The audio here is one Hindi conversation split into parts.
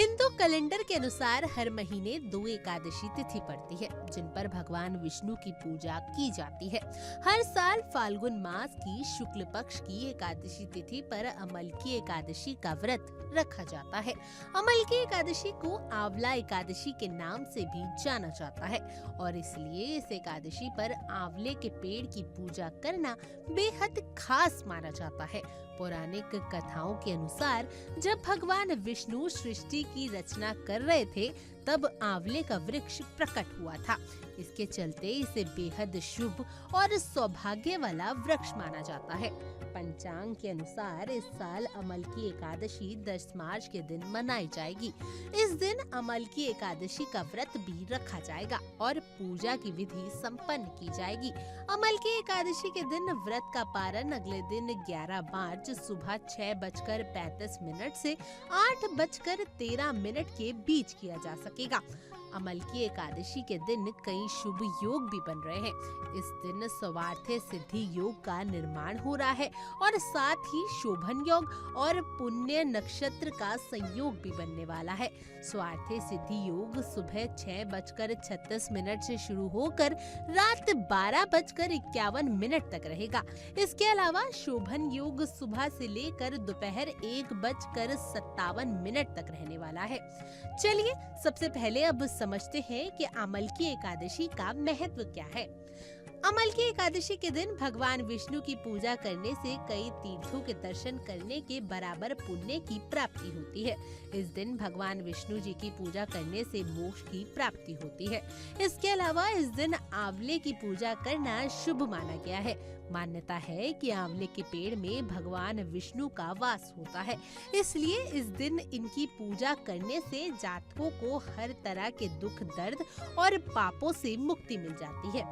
हिंदू कैलेंडर के अनुसार हर महीने 2 एकादशी तिथि पड़ती है जिन पर भगवान विष्णु की पूजा की जाती है। हर साल फाल्गुन मास की शुक्ल पक्ष की एकादशी तिथि पर अमल की एकादशी का व्रत रखा जाता है। अमल की एकादशी को आंवला एकादशी के नाम से भी जाना जाता है और इसलिए इस एकादशी पर आंवले के पेड़ की पूजा करना बेहद खास माना जाता है। पौराणिक कथाओं के अनुसार जब भगवान विष्णु सृष्टि की रचना कर रहे थे तब आंवले का वृक्ष प्रकट हुआ था। इसके चलते इसे बेहद शुभ और सौभाग्य वाला वृक्ष माना जाता है। पंचांग के अनुसार इस साल अमल की एकादशी 10 मार्च के दिन मनाई जाएगी। इस दिन अमल की एकादशी का व्रत भी रखा जाएगा और पूजा की विधि संपन्न की जाएगी। अमल की एकादशी के दिन व्रत का पारण अगले दिन 11 मार्च सुबह 6:35 से 8:13 के बीच किया जा सकेगा। अमल की एकादशी के दिन कई शुभ योग भी बन रहे हैं। इस दिन स्वार्थे सिद्धि योग का निर्माण हो रहा है और साथ ही शोभन योग और पुण्य नक्षत्र का संयोग भी बनने वाला है। स्वार्थे सिद्धि योग सुबह 6:36 से शुरू होकर रात 12:51 तक रहेगा। इसके अलावा शोभन योग सुबह से लेकर दोपहर 1:57 तक रहने वाला है। चलिए सबसे पहले अब समझते हैं कि अमल की एकादशी का महत्व क्या है। अमल की एकादशी के दिन भगवान विष्णु की पूजा करने से कई तीर्थों के दर्शन करने के बराबर पुण्य की प्राप्ति होती है। इस दिन भगवान विष्णु जी की पूजा करने से मोक्ष की प्राप्ति होती है। इसके अलावा इस दिन आंवले की पूजा करना शुभ माना गया है। मान्यता है कि आंवले के पेड़ में भगवान विष्णु का वास होता है, इसलिए इस दिन इनकी पूजा करने से जातकों को हर तरह के दुख दर्द और पापों से मुक्ति मिल जाती है।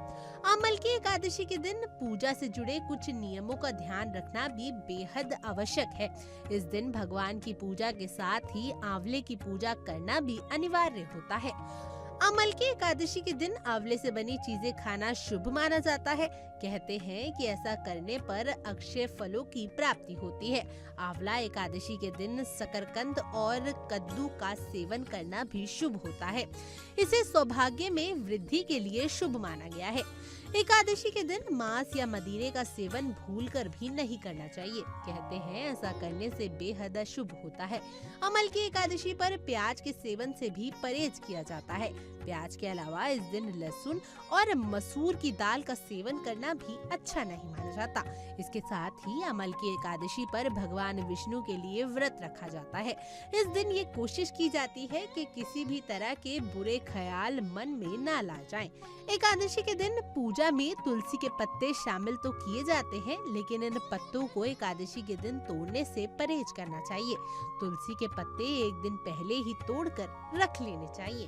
अमल की एकादशी के दिन पूजा से जुड़े कुछ नियमों का ध्यान रखना भी बेहद आवश्यक है। इस दिन भगवान की पूजा के साथ ही आंवले की पूजा करना भी अनिवार्य होता है। अमल की एकादशी के दिन आंवले से बनी चीजें खाना शुभ माना जाता है। कहते हैं कि ऐसा करने पर अक्षय फलों की प्राप्ति होती है। आंवला एकादशी के दिन शकरकंद और कद्दू का सेवन करना भी शुभ होता है। इसे सौभाग्य में वृद्धि के लिए शुभ माना गया है। एकादशी के दिन मांस या मदिरे का सेवन भूलकर भी नहीं करना चाहिए। कहते हैं ऐसा करने से बेहद अशुभ होता है। अमल की एकादशी पर प्याज के सेवन से भी परहेज किया जाता है। प्याज के अलावा इस दिन लहसुन और मसूर की दाल का सेवन करना भी अच्छा नहीं माना जाता। इसके साथ ही अमल की एकादशी पर भगवान विष्णु के लिए व्रत रखा जाता है। इस दिन ये कोशिश की जाती है कि किसी भी तरह के बुरे ख्याल मन में न ला जाएं। एकादशी के दिन पूजा में तुलसी के पत्ते शामिल तो किए जाते हैं, लेकिन इन पत्तों को एकादशी के दिन तोड़ने से परहेज करना चाहिए। तुलसी के पत्ते एक दिन पहले ही तोड़कर रख लेने चाहिए।